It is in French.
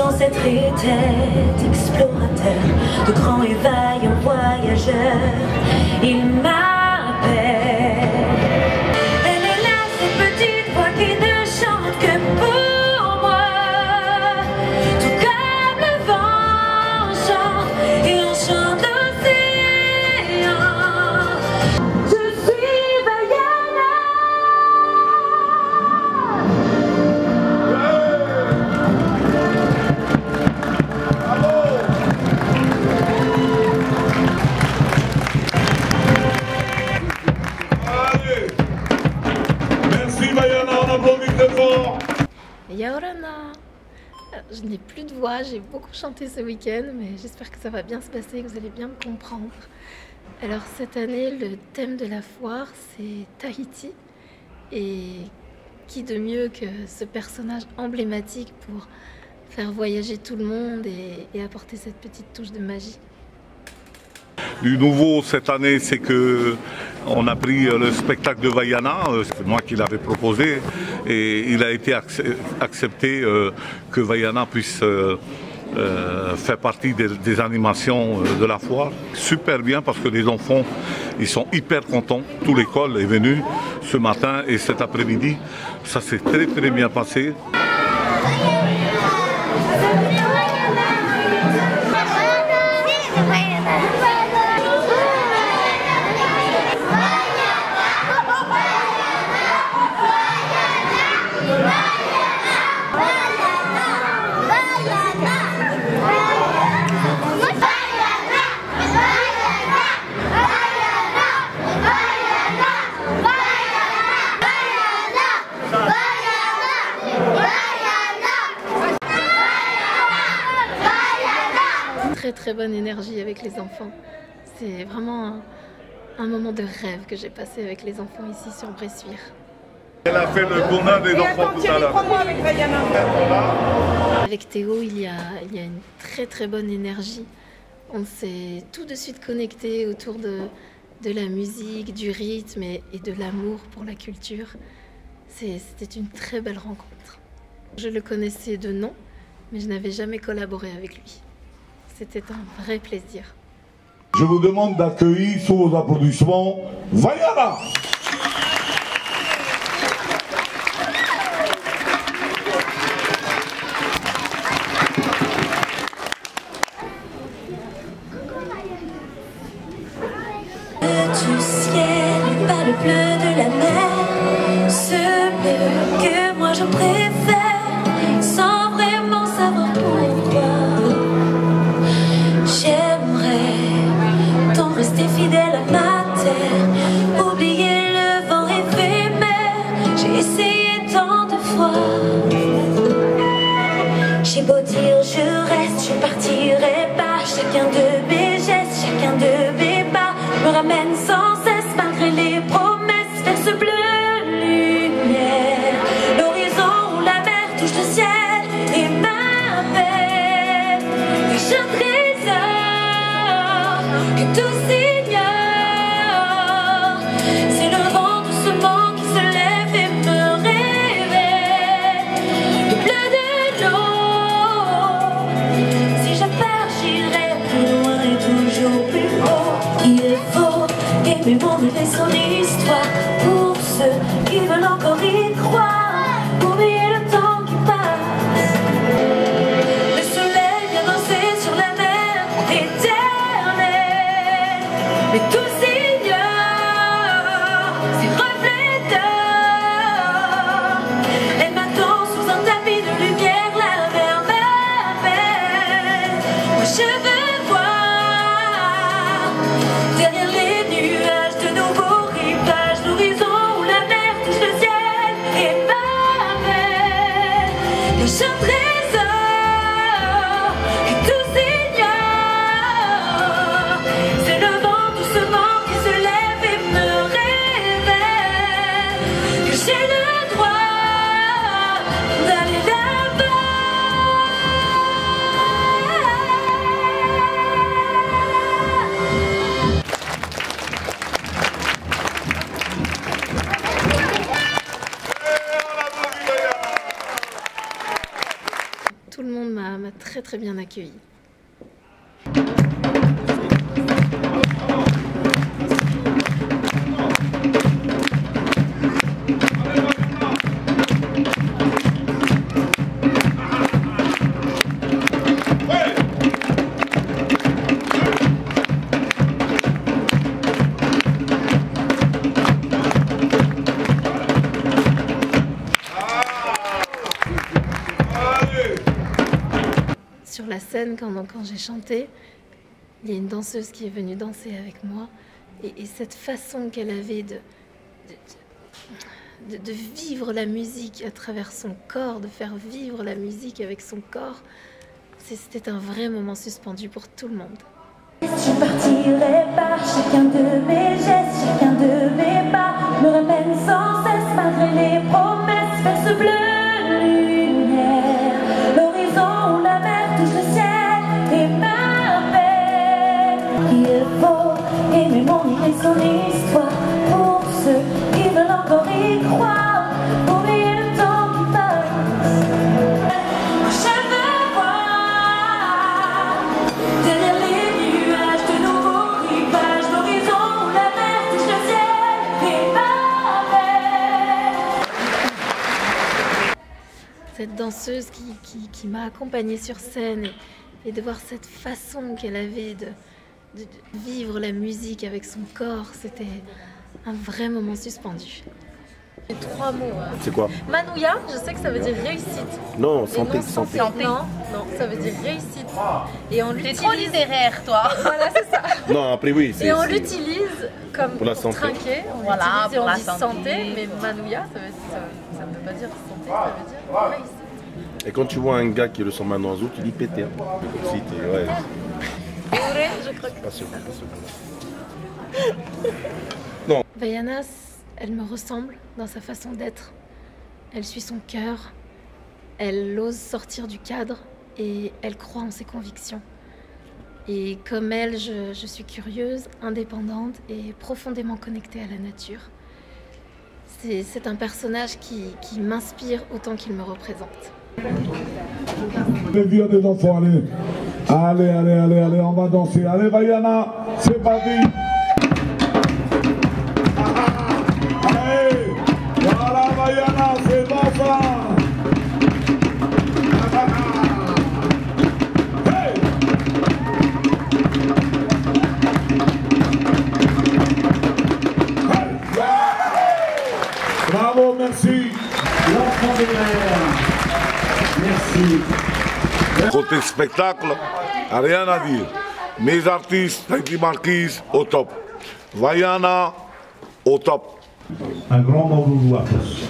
ancêtres étaient explorateurs, de grands et vaillants voyageurs. Ils m'appellent. Elle est là, cette petite voix qui ne chante que pour moi. Tout comme le vent chante et on chante l'océan. Je suis Vaiana. Yaorana. Je n'ai plus de voix, j'ai beaucoup chanté ce week-end, mais j'espère que ça va bien se passer, que vous allez bien me comprendre. Alors cette année, le thème de la foire, c'est Tahiti. Et qui de mieux que ce personnage emblématique pour faire voyager tout le monde et apporter cette petite touche de magie. Du nouveau cette année, c'est que on a pris le spectacle de Vaiana, c'est moi qui l'avais proposé, et il a été accepté que Vaiana puisse faire partie des animations de la foire. Super bien parce que les enfants, ils sont hyper contents. Toute l'école est venue ce matin et cet après-midi. Ça s'est très très bien passé. Très bonne énergie avec les enfants. C'est vraiment un moment de rêve que j'ai passé avec les enfants ici sur Bressuire. Elle a fait le bonheur des enfants tout à l'heure. Avec Théo, il y a une très bonne énergie. On s'est tout de suite connecté autour de la musique, du rythme et de l'amour pour la culture. C'était une très belle rencontre. Je le connaissais de nom, mais je n'avais jamais collaboré avec lui. C'était un vrai plaisir. Je vous demande d'accueillir sous vos applaudissements Vaiana. Du ciel, par le bleu de la mer, ce bleu que moi je préfère, sans vraiment savoir pourquoi. J'aimerais tant rester fidèle à ma terre, oublier le vent éphémère. J'ai essayé tant de fois. J'ai beau dire je reste, je partirai pas. Chacun de mes gestes, chacun de mes pas me ramène sans cesse malgré les promesses vers ce bleu lumière. L'horizon où la mer touche le ciel et m'appelle. Et je trésor que tous ignorent. C'est le vent doucement qui se lève et me révèle le bleu de l'eau. Si je pars, j'irai plus loin. tout le monde m'a très très bien accueillie. Sur la scène, quand j'ai chanté, il y a une danseuse qui est venue danser avec moi. Et cette façon qu'elle avait de vivre la musique à travers son corps, de faire vivre la musique avec son corps, c'était un vrai moment suspendu pour tout le monde. Je partirai pas, chacun de mes gestes, chacun de mes pas me ramène sans cesse malgré les promesses vers ce bleu lumière. L'horizon où la mer touche le ciel et ma paix. Il faut aimer mon île et son histoire pour ceux qui veulent encore y croire, oublier le temps qui passe. Je veux voir derrière les nuages de nouveaux rivages, l'horizon où la mer touche le ciel et ma paix. Cette danseuse qui m'a accompagnée sur scène et de voir cette façon qu'elle avait de vivre la musique avec son corps, c'était un vrai moment suspendu. Les 3 mots. C'est quoi? Manouya, je sais que ça veut dire réussite. Non, Et santé, non, santé. Non, ça veut dire réussite. Et on T'es l'utilise. trop littéraire, toi. Voilà, c'est ça. Non, après oui, c'est... Et on l'utilise comme Pour la santé. trinquer. On Voilà, l'utilise et pour on la dit santé. santé, mais Manouya, ça ne veut pas dire santé, ça veut dire réussite. Et quand tu vois un gars qui ressemble à un oiseau, tu dis péter. Hein. Comme si t'es... Ouais. Je crois que Pas sûr, pas sûr. Vaiana, elle me ressemble dans sa façon d'être. Elle suit son cœur, elle ose sortir du cadre et elle croit en ses convictions. Et comme elle, je suis curieuse, indépendante et profondément connectée à la nature. C'est un personnage qui m'inspire autant qu'il me représente. Les vieux des enfants, allez, on va danser. Allez, Vaiana, c'est parti. Allez, voilà Vaiana, c'est bon ça. Hey. Bravo, merci. L'enfant des mers. Merci. Côté spectacle, rien à dire. Mes artistes, Heidi Marquise, au top. Vaiana, au top. Un grand bonjour à tous.